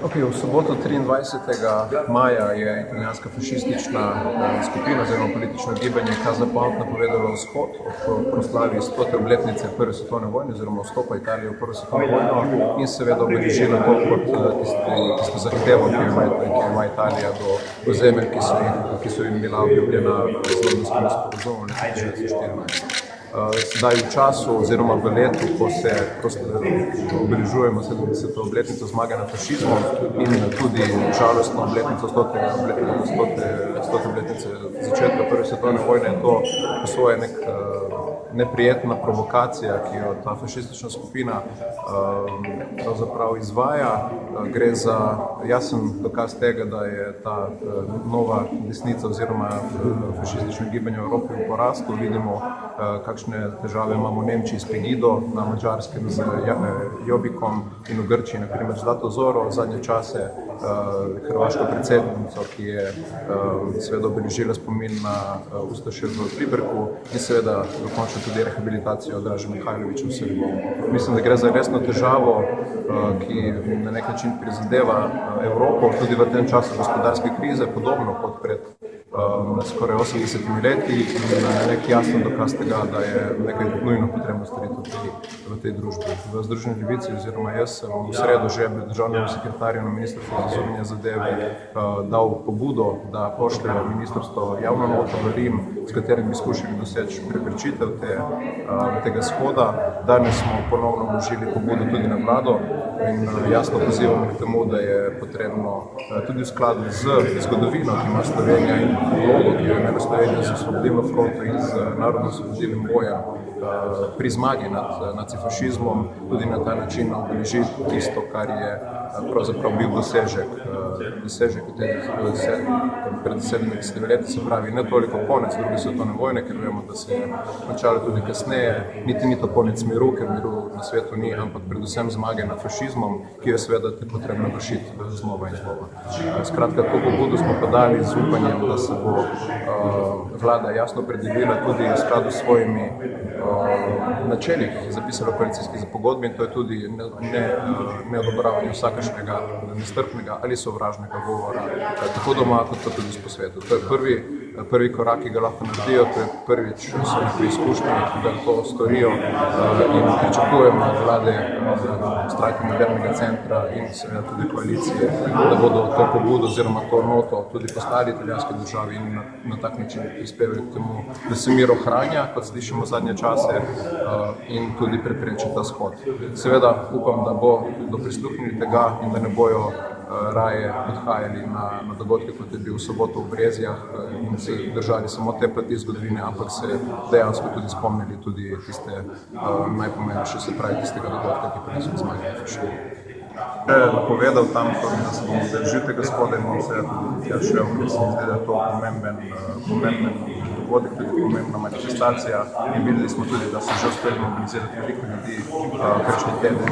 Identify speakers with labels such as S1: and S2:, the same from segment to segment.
S1: V soboto 23. maja je italijanska fašistična skupina oziroma politično gibanje Casa Pound napovedalo shod ob proslavi 100. obletnice Prve svetovne vojne oziroma vstopa Italije v Prvo svetovno vojno in seveda obeležila to kot tisto zahtevo, ki jo ima Italija do ozemelj, ki so jim bila obljubljena z Londonskim sporazumom leta 1914. Zdaj v času oziroma v letu, ko se obeležujemo 70. obletnico zmage nad fašizmom in tudi žalostno obletnico 100. obletnice začetka Prve svetovne vojne, je to po svoje neprijetna provokacija, ki jo ta fašistična skupina pravzaprav izvaja. Gre za jasen dokaz tega, da je ta nova desnica oziroma fašistično gibanje v Evropi v porastu. Vidimo, kakšne težave imamo v Nemčiji s Pegido, na Mađarskem z Jobbikom in v Grčiji, na primer z Zoro, zadnje čase hrvaško predsednico, ki je seveda obeležila spomin na ustaše v Pliberku in seveda dokončno tudi rehabilitacijo Draža Mihailovića v Srbiji. Mislim, da gre za resno težavo, ki na nek način prizadeva Evropo, tudi v tem času gospodarske krize, podobno kot pred skoraj 80 leti in nek jasen dokaz tega, da je nekaj nujno potrebno storiti v tej družbi. V Združeni levici oziroma jaz sem v sredo že državnemu sekretarju na Ministrstvu za zunanje zadeve dal pobudo, da pošlje ministrstvo javno noto v Rim, s katerim bi skušali doseči preprečitev tega shoda. Danes smo ponovno vložili pobudo tudi na vlado in jasno pozivamo k temu, da je potrebno tudi v skladu z zgodovino, ki ima Slovenija in vlogo, ki jo je imela Slovenija z osvobodilno fronto in z narodno-osvobodilnim bojem pri zmagi nad nacifašizmom, tudi na ta način obeležiti tisto, kar je pravzaprav bil dosežek pred 70 leti, se pravi ne toliko konec druge svetovne vojne, ker vemo, da se je končalo tudi kasneje, niti ni to konec miru, ker miru na svetu ni, ampak predvsem zmage nad fašizmom, ki jo je seveda potrebno vršiti znova in znova. Skratka, to pobudo smo pa dali z upanjem, da se bo vlada jasno opredelila tudi v skladu s svojimi načeli, ki je zapisala v koalicijski pogodbi, in to je tudi neodobravanje vsakašnjega nestrpnega ali sovražnega govora, tako doma kot tudi po svetu. To je prvi korak, ki ga lahko naredijo, to je prvič so nekaj izkušnje, da to storijo in pričakujemo od vlade Stranke modernega centra in seveda tudi koalicije, da bodo to pobudo oziroma to noto tudi poslali italijanski državi in na tak način prispevali k temu, da se mir ohranja, kot slišimo zadnje čase, in tudi prepreči ta shod. Seveda upam, da bodo prisluhnili tega in da ne bojo raje odhajali na dogodke, kot je bil v soboto v Brezjah in si držali samo te plati zgodovine, ampak se dejansko tudi spomnili tudi tiste najpomembnejše, se pravi tistega dogodka, ki prinesel zmage nad fašizmom. Napovedal tam, da se bomo držali tega shoda in bom se tudi tja šel, ker se mi zdi, da je to pomemben dogodek, tudi pomembna manifestacija. In videli smo tudi, da se že uspeli mobilizirati veliko ljudi. Prejšnji teden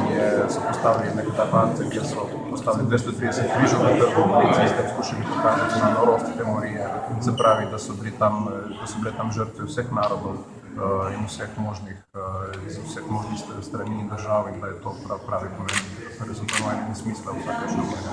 S1: so postavili neke tapance, kjer so postavili 230 križov na trgu ulici in s tem skušali pokazati na norost te morije. Se pravi, da so bile tam žrtve vseh narodov in vseh možnih strani in držav in da je to pravi pomen, ker so to in smisla vsake življenja.